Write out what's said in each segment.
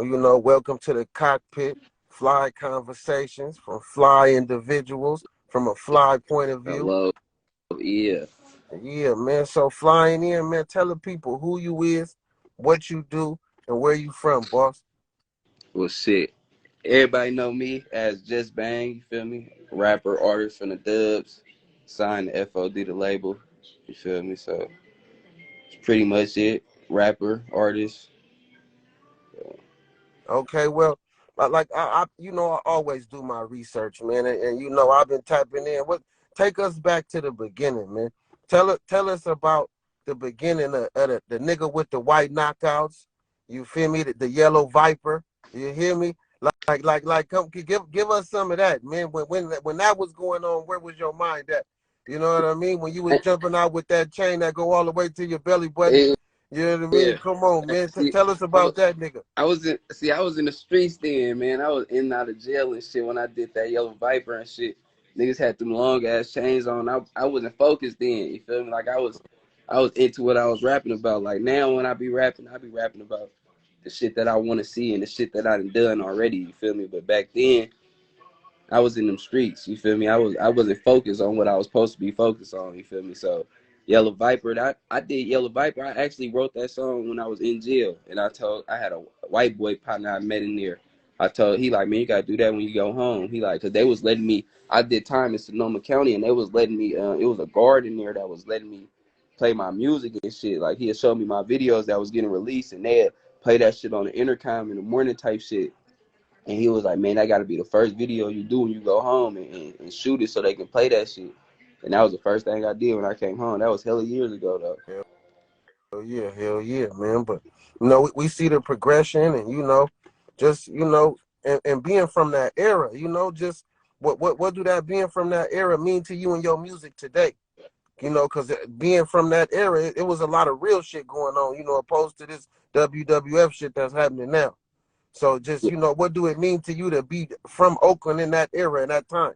And welcome to the cockpit. Fly conversations from fly individuals from a fly point of view. Hello, yeah. Yeah, man. So flying in, man, tell the people who you is, what you do, and where you from, boss. Well, shit. Everybody know me as Justbang, you feel me? Rapper, artist from the dubs. Signed to F.O.D, the label. You feel me? So, it's pretty much it. Rapper, artist. Okay, well, I always do my research, man, and I've been tapping in. Take us back to the beginning, man. Tell us about the beginning of the nigga with the white knockouts. You feel me? The yellow viper. You hear me? Come give us some of that, man. When that was going on, where was your mind at? You know what I mean? When you was jumping out with that chain that go all the way to your belly button. You know what I mean? Yeah. Come on, man. See, Tell us about that nigga. I was in the streets then, man. I was in and out of jail and shit when I did that Yellow Viper and shit. Niggas had them long ass chains on. I wasn't focused then. You feel me? Like I was into what I was rapping about. Like now when I be rapping about the shit that I want to see and the shit that I done already. You feel me? But back then, I was in them streets. You feel me? I wasn't focused on what I was supposed to be focused on. You feel me? So Yellow Viper, I did Yellow Viper. I actually wrote that song when I was in jail, and I had a white boy partner I met in there. I told he like, man, you gotta do that when you go home. He like, cause they was letting me. I did time in Sonoma County, and they was letting me. It was a guard in there that was letting me play my music and shit. Like he had showed me my videos that was getting released, and they had play that shit on the intercom in the morning type shit. And he was like, man, that got to be the first video you do when you go home and shoot it so they can play that shit. And that was the first thing I did when I came home. That was hella years ago, though. Hell yeah, man. But we see the progression, and just and being from that era, just what do that being from that era mean to you and your music today? Because being from that era, it was a lot of real shit going on, opposed to this WWF shit that's happening now. So just, what do it mean to you to be from Oakland in that era and that time?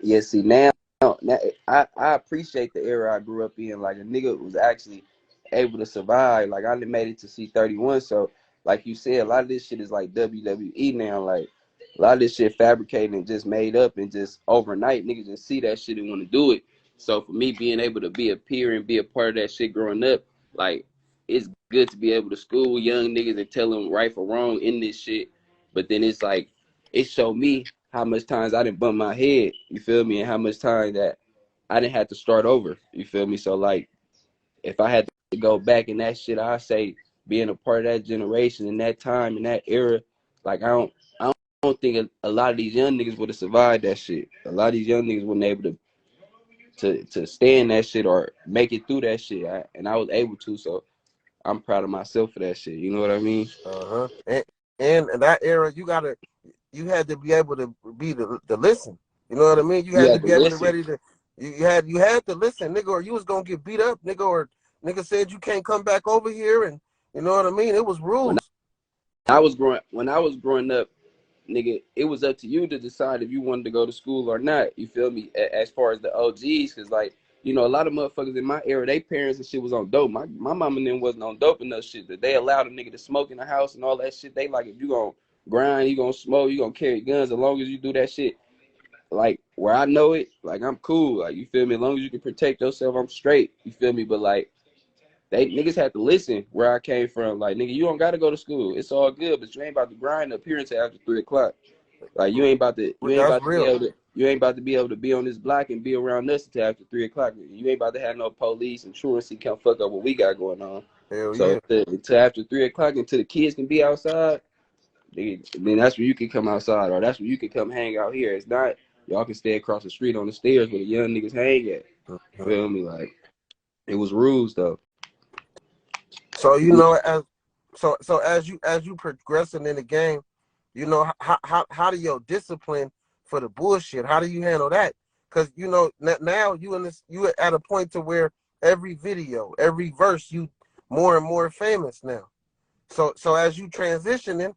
Yeah, see, now I appreciate the era I grew up in. Like, a nigga was actually able to survive. Like, I done made it to C31. So, like you said, a lot of this shit is like WWE now. Like, a lot of this shit fabricated and just made up and just overnight. Niggas just see that shit and want to do it. So, for me being able to be a peer and be a part of that shit growing up, like, it's good to be able to school young niggas and tell them right or wrong in this shit. But then it's like, it showed me how much times I didn't bump my head, you feel me, and how much time that I didn't have to start over, you feel me? So, like, if I had to go back in that shit, I say being a part of that generation in that time, in that era, like, I don't think a lot of these young niggas would have survived that shit. A lot of these young niggas weren't able to stay in that shit or make it through that shit, and I was able to, so I'm proud of myself for that shit, you know what I mean? And in that era, you had to be able to be the listen. You know what I mean? You You had to had to be able to listen. ready to. You had to listen, nigga, or you was gonna get beat up, nigga, or nigga said you can't come back over here, and you know what I mean? It was rules. When I was growing up, nigga, it was up to you to decide if you wanted to go to school or not. You feel me? As far as the OGs, because, like, a lot of motherfuckers in my era, they parents and shit was on dope. My mama and them wasn't on dope enough shit that they allowed a nigga to smoke in the house and all that shit. They like, if you gonna grind, you gonna smoke, you gonna carry guns, as long as you do that shit, like, where I know it, like, I'm cool. Like, you feel me? As long as you can protect yourself, I'm straight. You feel me? But, like, they niggas had to listen where I came from. Like, nigga, you don't gotta go to school. It's all good, but you ain't about to grind up here until after 3 o'clock. Like, you ain't about to That's real. be able to be on this block and be around us until after 3 o'clock. You ain't about to have no police and truancy come fuck up what we got going on. Hell So yeah. until after 3 o'clock, until the kids can be outside, then that's where you can come outside, or that's where you can come hang out here. It's not, y'all can stay across the street on the stairs where the young niggas hang at. Mhm. Feel me? Like, it was rules though. So as you progressing in the game, how do your discipline for the bullshit? How do you handle that? Because now you at a point to where every video, every verse, you more and more famous now. So as you transitioning,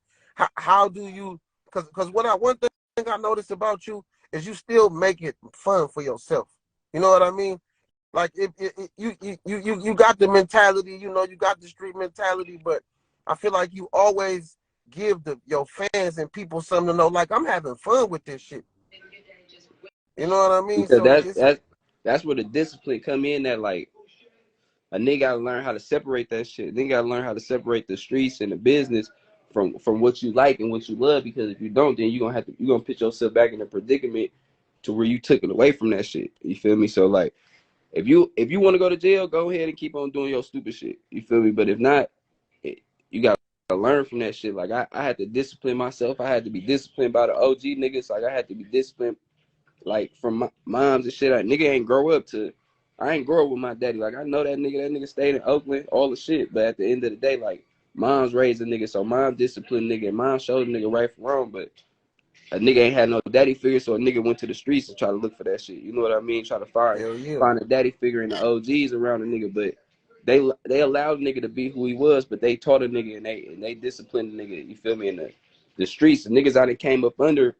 how do you? Because one thing I noticed about you is you still make it fun for yourself. You know what I mean? Like, you got the mentality, you got the street mentality, but I feel like you always give your fans and people something to know. Like, I'm having fun with this shit. You know what I mean? Because So it's that's where the discipline come in. That like a nigga gotta learn how to separate that shit. Nigga gotta learn how to separate the streets and the business from what you like and what you love. Because if you don't, then you gonna put yourself back in a predicament to where you took it away from that shit. You feel me? So like if you want to go to jail, go ahead and keep on doing your stupid shit. You feel me? But if not, you gotta learn from that shit. Like I had to discipline myself. I had to be disciplined by the OG niggas. Like I had to be disciplined like from my moms and shit. Like nigga ain't grow up to. I ain't grow up with my daddy. Like I know that nigga. That nigga stayed in Oakland, all the shit. But at the end of the day, like mom's raised a nigga, so mom disciplined nigga, and mom showed a nigga right from wrong. But a nigga ain't had no daddy figure, so a nigga went to the streets and try to look for that shit. You know what I mean? Try to hell yeah. find a daddy figure in the OGs around the nigga, but they allowed the nigga to be who he was, but they taught a nigga and they disciplined the nigga. You feel me? In the streets, the niggas out that came up under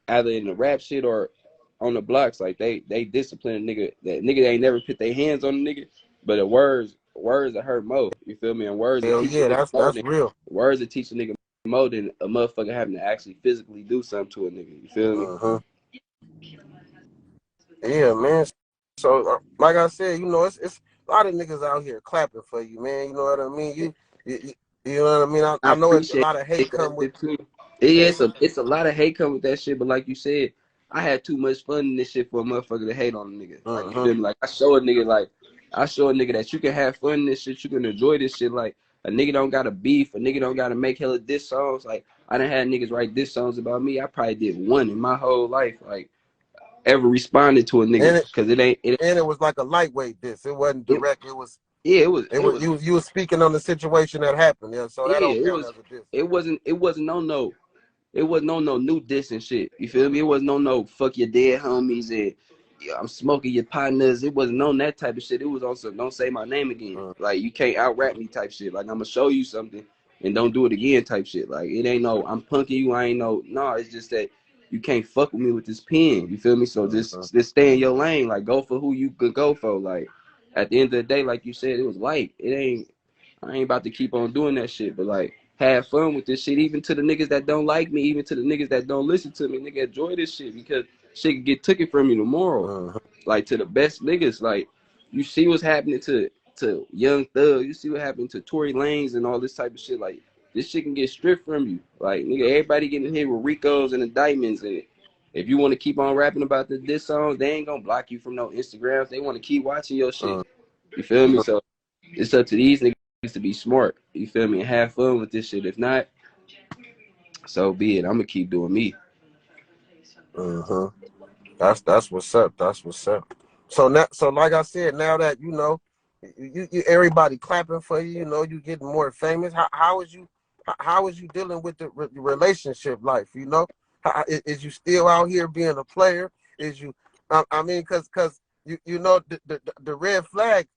either in the rap shit or on the blocks, like they disciplined a nigga. That nigga ain't never put their hands on the nigga, but the words that hurt more. You feel me? And words that Hell teach a yeah, nigga more that's than real. words that teach a nigga more than a motherfucker having to actually physically do something to a nigga. You feel me? Uh-huh. Yeah, man. So like I said, it's a lot of niggas out here clapping for you, man. You know what I mean? You know what I mean? I I know a appreciate lot of hate that come with shit too. Yeah, it. it's a lot of hate come with that shit, but like you said, I had too much fun in this shit for a motherfucker to hate on a nigga. Like you Uh-huh. feel me? Like I show a nigga that you can have fun in this shit, you can enjoy this shit. Like a nigga don't gotta beef, a nigga don't gotta make hella diss songs. Like I done had niggas write diss songs about me. I probably did one in my whole life, like ever responded to a nigga. And it Cause it and it was like a lightweight diss. It wasn't it direct. It was yeah, it was you was speaking on the situation that happened. Yeah, so that don't count as a diss. it wasn't no it wasn't no new diss and shit. You feel me? It wasn't no fuck your dead homies and yeah, I'm smoking your partners. It wasn't on that type of shit. It was also don't say my name again. Like you can't out rap me type shit. Like I'm gonna show you something and don't do it again type shit. Like it ain't no I'm punking you. I ain't no. It's just that you can't fuck with me with this pen. You feel me? So just stay in your lane. Like go for who you could go for. Like at the end of the day, like you said, it was light. It ain't. I ain't about to keep on doing that shit. But like have fun with this shit, even to the niggas that don't like me, even to the niggas that don't listen to me. Nigga, enjoy this shit because shit can get taken from you tomorrow. Uh-huh. Like to the best niggas, like you see what's happening to Young Thug, you see what happened to Tory Lanez and all this type of shit. Like this shit can get stripped from you. Like nigga, everybody getting hit with Ricos and indictments, and if you want to keep on rapping about this songs, they ain't gonna block you from no Instagrams. They want to keep watching your shit. You feel me? So it's up to these niggas to be smart. You feel me? And have fun with this shit. If not, so be it. I'm gonna keep doing me. Uh-huh. That's what's up. That's what's up. So now, so like I said, now that you everybody clapping for you, you getting more famous. How is you dealing with the relationship life? Is you still out here being a player? Is you? I mean, cause the red flag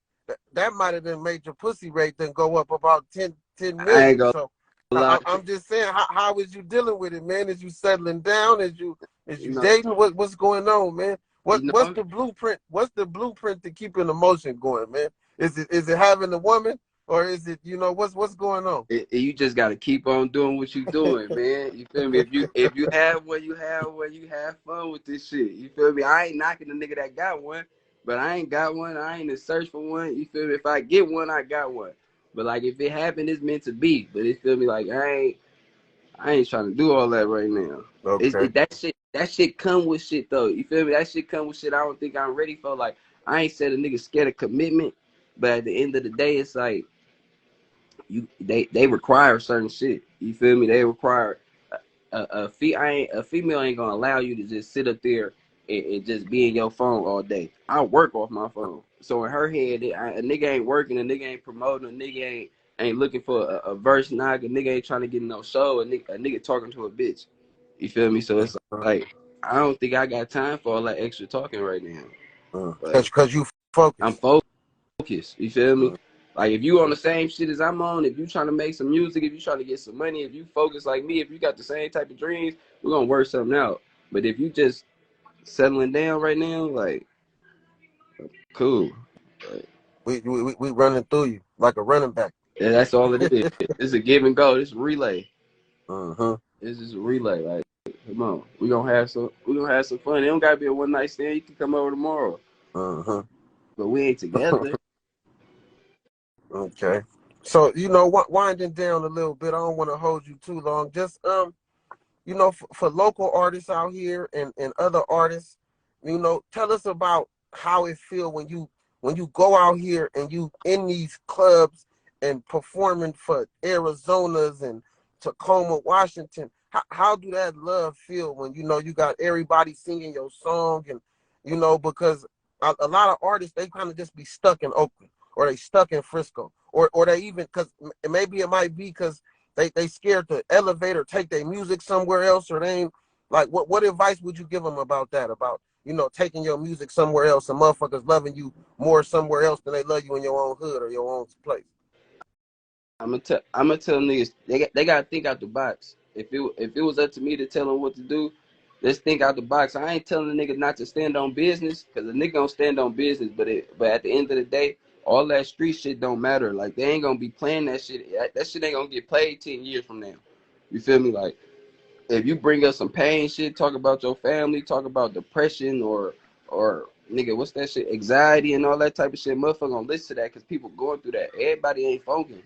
that might have been made your pussy rate then go up about 10 I ain't million. gonna So lie. I'm just saying, how is you dealing with it, man? Is you settling down? Is You you know, dating? What's going on, man? you What's know. the blueprint? What's the blueprint to keeping emotion going, man? Is it having a woman, or is it what's going on? You just gotta keep on doing what you doing, man. You feel me? If you have one, you have one. You have fun with this shit. You feel me? I ain't knocking the nigga that got one, but I ain't got one. I ain't in search for one. You feel me? If I get one, I got one. But like if it happened, it's meant to be. But it feel me like I ain't trying to do all that right now. Okay. That shit come with shit though. You feel me? That shit come with shit I don't think I'm ready for. Like I ain't said a nigga scared of commitment, but at the end of the day, it's like they require certain shit. You feel me? They require a female ain't gonna allow you to just sit up there and just be in your phone all day. I work off my phone, so in her head, a nigga ain't working, a nigga ain't promoting, a nigga ain't looking for a verse knock, a nigga ain't trying to get no show, a nigga talking to a bitch. You feel me? So it's like I don't think I got time for all that extra talking right now. Like Because you I'm focus. focused. You feel me? Like if you on the same shit as I'm on, if you trying to make some music, if you trying to get some money, if you focus like me, if you got the same type of dreams, we're gonna work something out. But if you just settling down right now, like cool. Like, We running through you like a running back. yeah, that's all it is. It's a give and go. It's a relay. Mm-hmm. It's just a relay. Like, come on, we gonna have some fun. It don't gotta be a one night stand. You can come over tomorrow, Mm-hmm. but we ain't together. Okay. So winding down a little bit. I don't want to hold you too long. Just for local artists out here and other artists, tell us about how it feel when you go out here and you in these clubs and performing for Arizona's and Tacoma, Washington. How do that love feel when you got everybody singing your song and because a lot of artists they kind of just be stuck in Oakland or they stuck in Frisco or they even because maybe it might be because they scared to elevate or take their music somewhere else or they ain't like what advice would you give them about that about taking your music somewhere else and motherfuckers loving you more somewhere else than they love you in your own hood or your own place. I'm gonna tell niggas they gotta think out the box. If it was up to me to tell them what to do, let's think out the box. I ain't telling a nigga not to stand on business because a nigga gonna stand on business, but at the end of the day, all that street shit don't matter. Like they ain't gonna be playing that shit. That shit ain't gonna get played 10 years from now. You feel me? Like if you bring up some pain shit, talk about your family, talk about depression or nigga, what's that shit? Anxiety and all that type of shit. Motherfucker gonna listen to that because people going through that. Everybody ain't funking.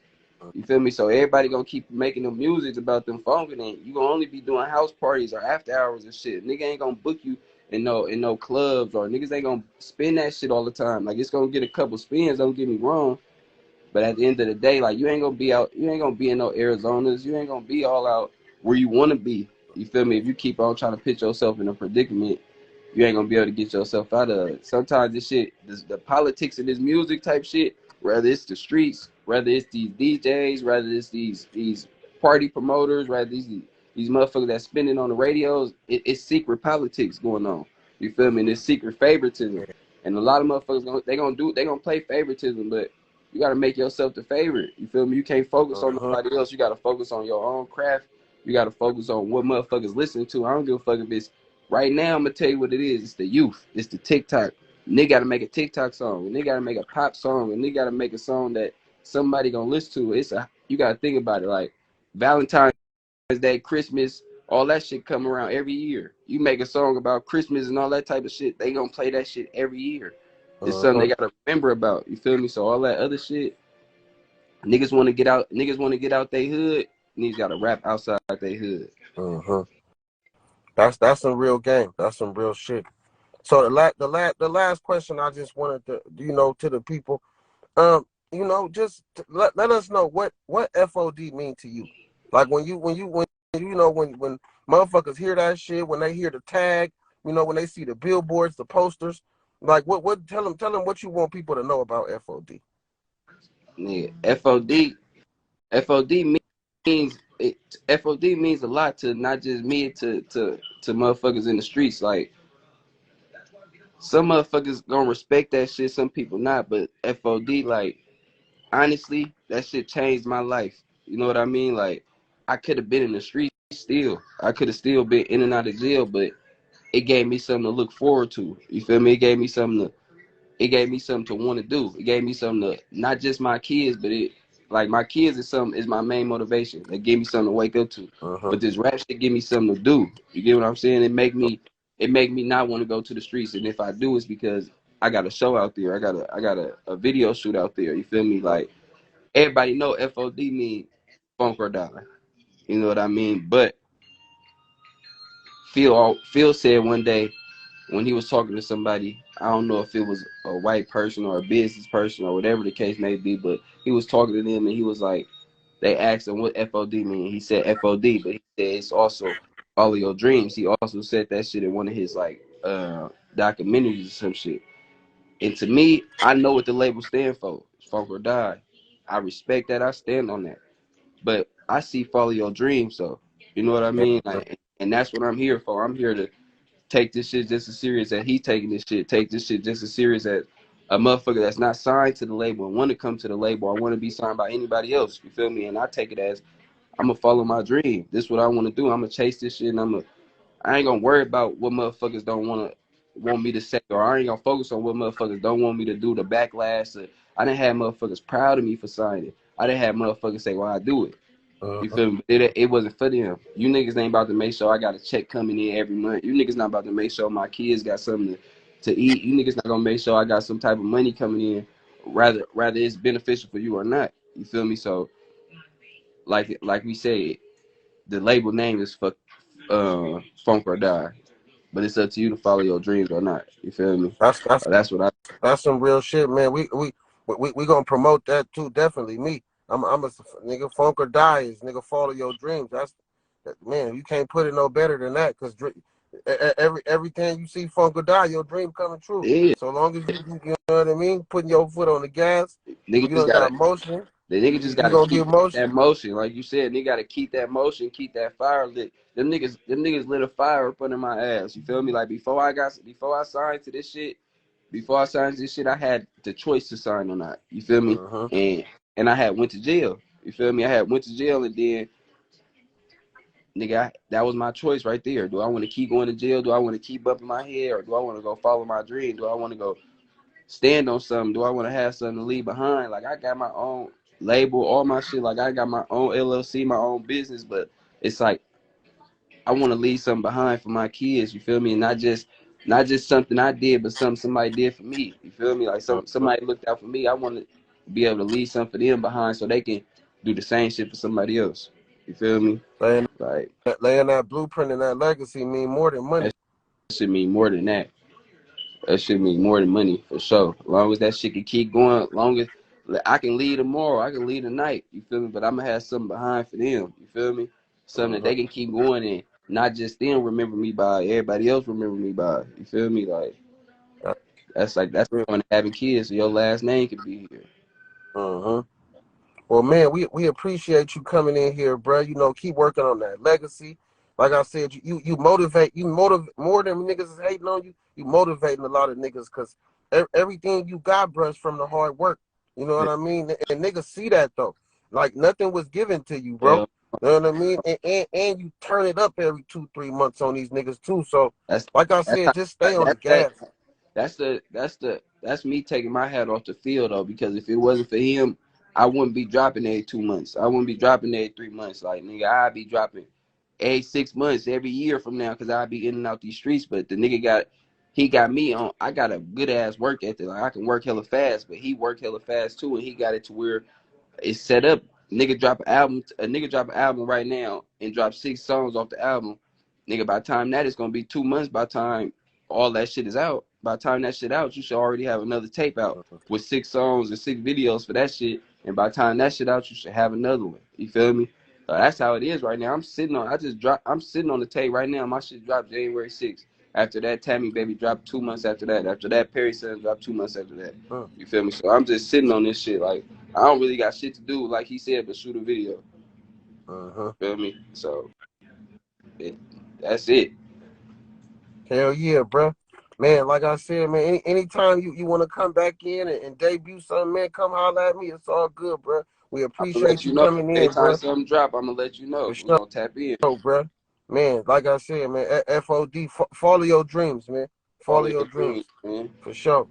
You feel me? So everybody gonna keep making them music about them funking, and you gonna only be doing house parties or after hours and shit. Nigga ain't gonna book you in no clubs or niggas ain't gonna spin that shit all the time. Like it's gonna get a couple spins. Don't get me wrong, but at the end of the day, like you ain't gonna be out. You ain't gonna be in no Arizonas. You ain't gonna be all out where you wanna be. You feel me? If you keep on trying to put yourself in a predicament, you ain't gonna be able to get yourself out of it. Sometimes this shit, the politics of this music type shit, whether it's the streets, whether it's these DJs, whether it's these party promoters, whether these motherfuckers that spinning on the radios, it's secret politics going on. You feel me? And it's secret favoritism. And a lot of motherfuckers they gonna play favoritism, but you gotta make yourself the favorite. You feel me? You can't focus on Uh-huh. nobody else. You gotta focus on your own craft. You gotta focus on what motherfuckers listen to. I don't give a fuck if it's right now. I'm gonna tell you what it is. It's the youth. It's the TikTok. And they gotta make a TikTok song. And they gotta make a pop song. And they gotta make a song that somebody gonna listen to. You gotta think about it. Like Valentine's Day, Christmas, all that shit come around every year. You make a song about Christmas and all that type of shit. They gonna play that shit every year. It's something Uh-huh. they gotta remember about. You feel me? So all that other shit, niggas want to get out. Niggas want to get out their hood. Niggas gotta rap outside their hood. Uh-huh. That's some real game. That's some real shit. So the last question I just wanted to to the people, just let us know what FOD mean to you. Like when motherfuckers hear that shit, when they hear the tag, when they see the billboards, the posters, like what tell them what you want people to know about FOD. Nigga, FOD means it. FOD means a lot to not just me to motherfuckers in the streets. Like some motherfuckers gonna respect that shit, some people not. But FOD, like honestly, that shit changed my life. You know what I mean? Like I could have been in the streets still. I could have still been in and out of jail, but it gave me something to look forward to. You feel me? It gave me something to want to do. It gave me something to not just my kids, but it like my kids is my main motivation. It gave me something to wake up to. Uh-huh. But this rap shit give me something to do. You get what I'm saying? It make me not want to go to the streets. And if I do, it's because I got a show out there. I got a video shoot out there. You feel me? Like everybody know FOD mean funk or die. You know what I mean? But Phil said one day when he was talking to somebody, I don't know if it was a white person or a business person or whatever the case may be, but he was talking to them and he was like, they asked him what FOD mean. He said FOD, but he said it's also all of your dreams. He also said that shit in one of his like documentaries or some shit. And to me, I know what the label stand for. Funk or die. I respect that. I stand on that. But I see follow your dreams, so you know what I mean? Uh-huh. Like, and that's what I'm here for. I'm here to take this shit just as serious as he taking this shit. Take this shit just as serious as a motherfucker that's not signed to the label and want to come to the label or want to be signed by anybody else. You feel me? And I take it as I'm gonna follow my dream. This is what I want to do. I'm gonna chase this shit, and I ain't gonna worry about what motherfuckers don't want me to say, or I ain't gonna focus on what motherfuckers don't want me to do. The backlash. I didn't have motherfuckers proud of me for signing. I didn't have motherfuckers say, "Well, I do it." You Uh-huh. feel me? It wasn't for them. You niggas ain't about to make sure I got a check coming in every month. You niggas not about to make sure my kids got something to eat. You niggas not gonna make sure I got some type of money coming in. Rather it's beneficial for you or not. You feel me? So like we said, the label name is for Funk or Die. But it's up to you to follow your dreams or not. You feel me? That's that's That's what I. that's some real shit, man. We gonna promote that too. Definitely, me. I'm a nigga. Funk or die is nigga. Follow your dreams. Man. You can't put it no better than that. Cause everything you see, funk or die, your dream coming true. Yeah, So long as you know what I mean, putting your foot on the gas, nigga you just don't got gotta. motion. The nigga just You gotta gonna keep get motion. that motion, like you said. Nigga gotta keep that motion, keep that fire lit. Them niggas lit a fire up under my ass. You feel me? Like before I signed to this shit, before I signed to this shit, I had the choice to sign or not. You feel me? Uh-huh. And I had went to jail. You feel me? I had went to jail, and then nigga, that was my choice right there. Do I want to keep going to jail? Do I want to keep up in my head, or do I want to go follow my dream? Do I want to go stand on something? Do I want to have something to leave behind? Like I got my own label, all my shit. Like I got my own LLC, my own business, but it's like I want to leave something behind for my kids. You feel me? And not just something I did, but something somebody did for me. You feel me? Like Uh-huh. somebody looked out for me. I want to be able to leave something for them behind so they can do the same shit for somebody else. You feel me? Laying, Like laying that blueprint and that legacy mean more than money. that should mean more than that. That should mean more than money for sure. As long as that shit can keep going, long as I can leave tomorrow, I can leave tonight. You feel me? But I'm gonna have something behind for them. You feel me? Something that Uh-huh. they can keep going in. Not just them remember me by, everybody else remember me by. You feel me? Like That's that's real. the point of having kids, so your last name can be here. Uh-huh. Well, man, we appreciate you coming in here, bro. You know, keep working on that legacy. Like I said, you motivate more than niggas is hating on you. You motivating a lot of niggas because everything you got, bro, is from the hard work. You know what I mean? And niggas see that though. Like nothing was given to you, bro. Yeah, You know what I mean? And you turn it up every 2-3 months on these niggas too. So, that's like I that's said, how, just stay on the that gas. that's me taking my hat off the field though, because if it wasn't for him, I wouldn't be dropping every 2 months. I wouldn't be dropping every 3 months. Like nigga, I'd be dropping every 6 months every year from now because I'd be in and out these streets. But the nigga he got me on. I got a good ass work ethic. Like I can work hella fast, but he worked hella fast too, and he got it to where it's set up. A nigga drop an album right now and drop 6 songs off the album. Nigga, by the time that it's gonna be 2 months. By the time all that shit is out, by the time that shit out, you should already have another tape out with 6 songs and 6 videos for that shit. And by the time that shit out, you should have another one. You feel me? That's how it is right now. I'm sitting on the tape right now. My shit dropped January 6th. After that, Tammy Baby dropped 2 months after that. After that, Perry Sun dropped 2 months after that. You feel me? So I'm just sitting on this shit. Like I don't really got shit to do, like he said, but shoot a video. Uh-huh. Feel me? So it, that's it. Hell yeah, bro. Man, like I said, man, anytime you want to come back in and debut something, man, come holler at me. It's all good, bro. We I'm gonna let appreciate you you know. coming in, Anytime bro. something drop, I'm gonna let you For know. We sure, gonna tap in. bro. Man, like I said, man, F.O.D. Follow your dreams, man. Follow Follow your your dreams, dreams. man. For sure.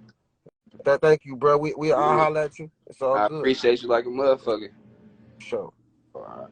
Thank you, bro. I'll Yeah. holler at you. It's all I good. appreciate you like a motherfucker. For sure. All right.